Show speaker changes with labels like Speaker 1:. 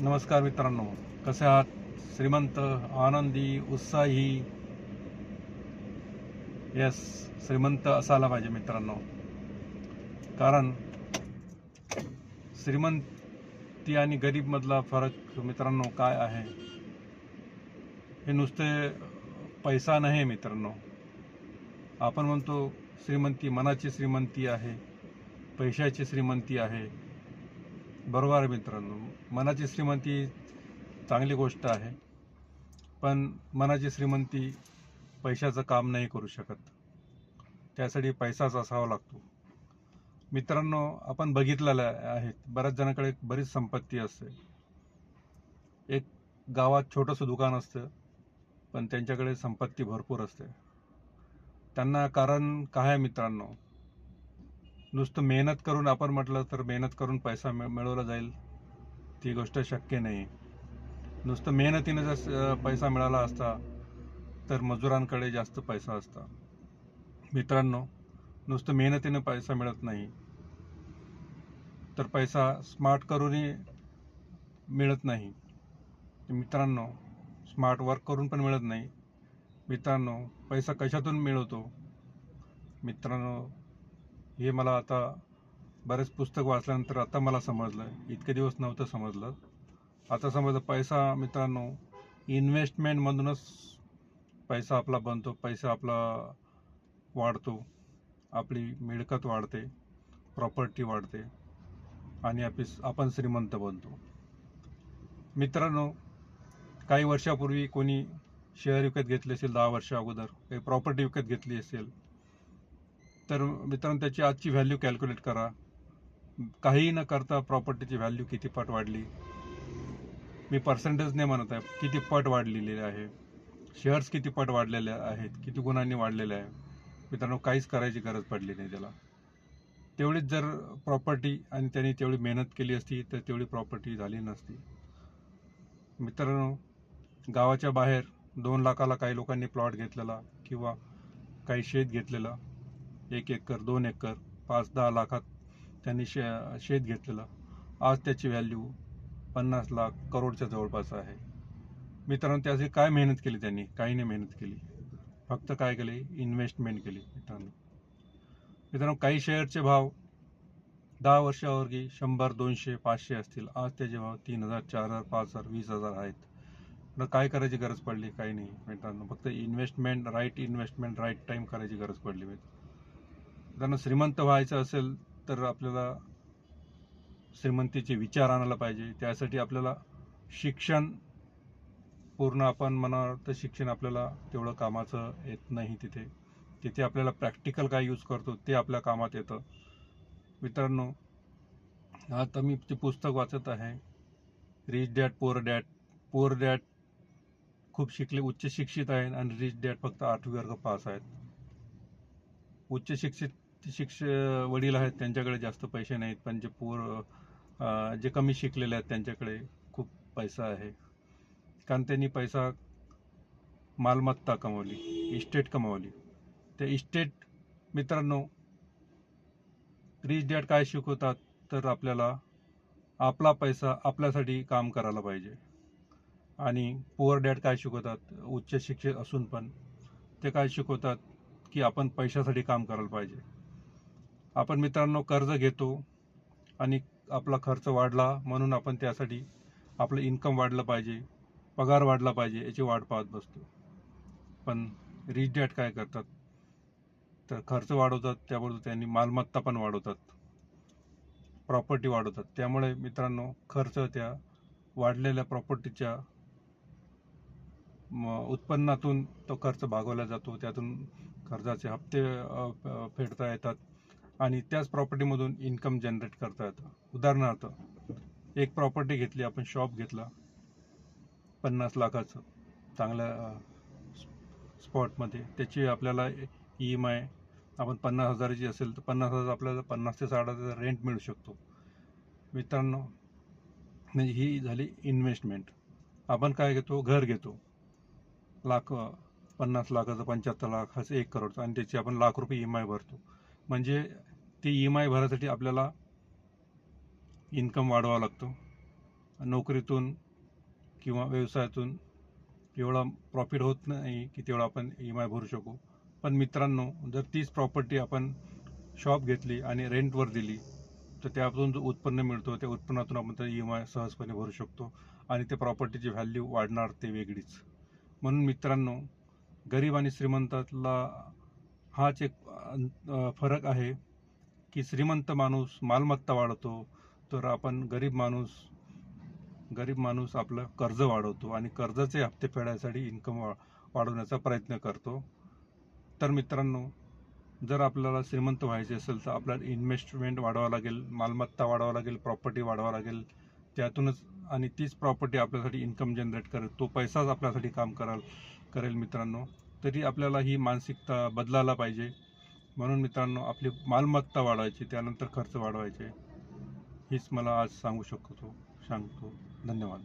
Speaker 1: नमस्कार मित्रांनो, कसे आहात? श्रीमंत, आनंदी, उत्साही. यस, श्रीमंत असायला पाहिजे मित्रांनो. कारण श्रीमंती आणि गरीब मधला फरक मित्रांनो काय आहे? हे नुसते पैसा नाही मित्रांनो. आपण म्हणतो श्रीमंती मनाची श्रीमंती आहे, पैशाची श्रीमंती आहे. बरोबर आहे मित्रांनो. मनाची श्रीमंती चांगली गोष्ट आहे, पण मनाची श्रीमंती पैशाचं काम नाही करू शकत. त्यासाठी पैसाच असावा लागतो. मित्रांनो, आपण बघितलेलं आहे, बऱ्याच जणांकडे बरीच संपत्ती असते. एक गावात छोटंसं दुकान असतं, पण त्यांच्याकडे संपत्ती भरपूर असते. त्यांना कारण काय आहे मित्रांनो? नुसतं मेहनत करून, आपण म्हटलं तर मेहनत करून पैसा मिळवला जाईल, ती गोष्ट शक्य नाही. नुसतं मेहनतीनं जर पैसा मिळाला असता तर मजुरांकडे जास्त पैसा असता. मित्रांनो, नुसतं मेहनतीनं पैसा मिळत नाही, तर पैसा स्मार्ट करूनही मिळत नाही. मित्रांनो, स्मार्ट वर्क करून पण मिळत नाही. मित्रांनो, पैसा कशातून मिळवतो? मित्रांनो, हे मला आता बरेच पुस्तक वाचल्यानंतर आता मला समजलं. इतके दिवस नव्हतं समजलं, आता समजलं. पैसा मित्रांनो, इन्व्हेस्टमेंटमधूनच पैसा आपला बनतो, पैसा आपला वाढतो, आपली मिळकत वाढते, प्रॉपर्टी वाढते आणि आपण श्रीमंत बनतो. मित्रांनो, काही वर्षापूर्वी कोणी शेअर विकत घेतले असेल, 10 वर्षा अगोदर काही प्रॉपर्टी विकत घेतली असेल, तर मित्रांनो त्याची आजची व्हॅल्यू कॅल्क्युलेट करा. काही न करता प्रॉपर्टीची व्हॅल्यू किती पट वाढली. मी पर्सेंटेज नाही म्हणत आहे, किती पट वाढलेली आहे. शेअर्स किती पट वाढलेले आहेत, किती गुणांनी वाढलेले आहे. मित्रांनो, काहीच करायची गरज पडली नाही त्याला. तेवढीच जर प्रॉपर्टी आणि त्यांनी तेवढी मेहनत केली असती तर तेवढी प्रॉपर्टी झाली नसती. मित्रांनो, गावाच्या बाहेर 2 लाखाला काही लोकांनी प्लॉट घेतलेला किंवा काही शेत घेतलेलं, 1 एकर 2 एकर 5-10 लाखात त्यांनी शेत घेतलेलं. आज त्याची व्हॅल्यू 50 लाख करोडच्या जवळपास आहे. मित्रांनो, त्यासाठी काय मेहनत केली त्यांनी? काही नाही मेहनत केली, फक्त काय केली? इन्व्हेस्टमेंट केली. मित्रांनो, काही शेअरचे भाव 10 वर्षावरती 100, 200, 500 असतील. आज त्याचे भाव 3,000, 4,000, 5,000, 20,000 आहेत. काय करायची गरज पडली? काही नाही मित्रांनो, फक्त investment, right investment, right time करायची गरज पडली. मित्रांनो, श्रीमंत व्हायचं असेल तर आपल्याला श्रीमंतीचे विचार आणायला पाहिजे. त्यासाठी आपल्याला शिक्षण पूर्ण, आपण म्हणाल तर शिक्षण आपल्याला तेवढं कामाचं येत नाही. तिथे आपल्याला प्रॅक्टिकल काय यूज करतो ते आपल्या कामात येतं. मित्रांनो, आता मी ते पुस्तक वाचत आहे, rich dad poor dad. Poor dad खूप शिकले, उच्च शिक्षित आहेत, आणि रिच डॅड फक्त 8वी वर्ग पास आहेत. उच्च शिक्षित वडील आहेत, त्यांच्याकडे जास्त पैसे नाहीत, पण जे कमी शिकलेले आहेत त्यांच्याकडे खूप पैसा आहे. कारण त्यांनी पैसा, मालमत्ता कमवली, इस्टेट कमवली. त्या इस्टेट, मित्रांनो, रिच डॅड काय शिकवतात तर आपल्याला आपला पैसा आपल्यासाठी काम करायला पाहिजे. आणि पुअर डॅड काय शिकवतात, उच्च शिक्षित असून पण ते काय शिकवतात की आपण पैशासाठी काम करायला पाहिजे. आपण मित्रांनो कर्ज घेतो आणि आपला खर्च वाढला म्हणून आपण त्यासाठी आपलं इन्कम वाढलं पाहिजे, पगार वाढला पाहिजे याची वाट पाहत बसतो. पण रिच डॅड काय करतात तर खर्च वाढवतात, त्याबरोबर त्यांनी मालमत्ता पण वाढवतात, प्रॉपर्टी वाढवतात. त्यामुळे मित्रांनो, खर्च त्या वाढलेल्या प्रॉपर्टीच्या उत्पन्नातून तो खर्च भागवला जातो. त्यातून कर्जाचे हप्ते फेडता येतात आणि त्याच प्रॉपर्टीमधून इन्कम जनरेट करता येतं. उदाहरणार्थ, एक प्रॉपर्टी घेतली आपण, शॉप घेतला 50 लाखाचं चांगल्या स्पॉटमध्ये, त्याची आपल्याला EMI आपण 50,000ची असेल तर 50,000 आपल्याला 50 ते 60,000 रेंट मिळू शकतो. मित्रांनो, म्हणजे ही झाली इन्व्हेस्टमेंट. आपण काय घेतो? घर घेतो, 50 लाखाचं, 75 लाखाचं, 1 करोडचं, आणि त्याची आपण लाख रुपये EMI भरतो. म्हणजे ती EMI भरायसाठी आपल्याला इन्कम वाढवावा लागतो. नोकरीतून किंवा व्यवसायातून एवढा प्रॉफिट होत नाही की तेवढा आपण EMI भरू शकू. पण मित्रांनो, जर तीच प्रॉपर्टी आपण शॉप घेतली आणि रेंटवर दिली तर त्यातून जो उत्पन्न मिळतो त्या उत्पन्नातून आपण त्या EMI सहजपणे भरू शकतो आणि त्या प्रॉपर्टीची व्हॅल्यू वाढणार ते वेगळीच. म्हणून मित्रांनो, गरीब आणि श्रीमंतातला हाच एक फरक आहे की श्रीमंत माणूस मालमत्ता वाढवतो, तर आपण गरीब माणूस आपलं कर्ज वाढवतो आणि कर्जाचे हप्ते फेडायसाठी इन्कम वाढवण्याचा प्रयत्न करतो. तर मित्रांनो, जर आपल्याला श्रीमंत व्हायचे असेल तर आपल्याला इन्व्हेस्टमेंट वाढवावं लागेल, मालमत्ता वाढवावं लागेल, प्रॉपर्टी वाढवावं लागेल. त्यातूनच आणि तीच प्रॉपर्टी आपल्यासाठी इन्कम जनरेट करेल, तो पैसाच आपल्यासाठी काम करेल मित्रांनो. तरी आपल्याला ही मानसिकता बदलायला पाहिजे. म्हणून मित्रांनो, आपली मालमत्ता वाढवायची, त्यानंतर खर्च वाढवायचे, हीच मला आज सांगतो. धन्यवाद.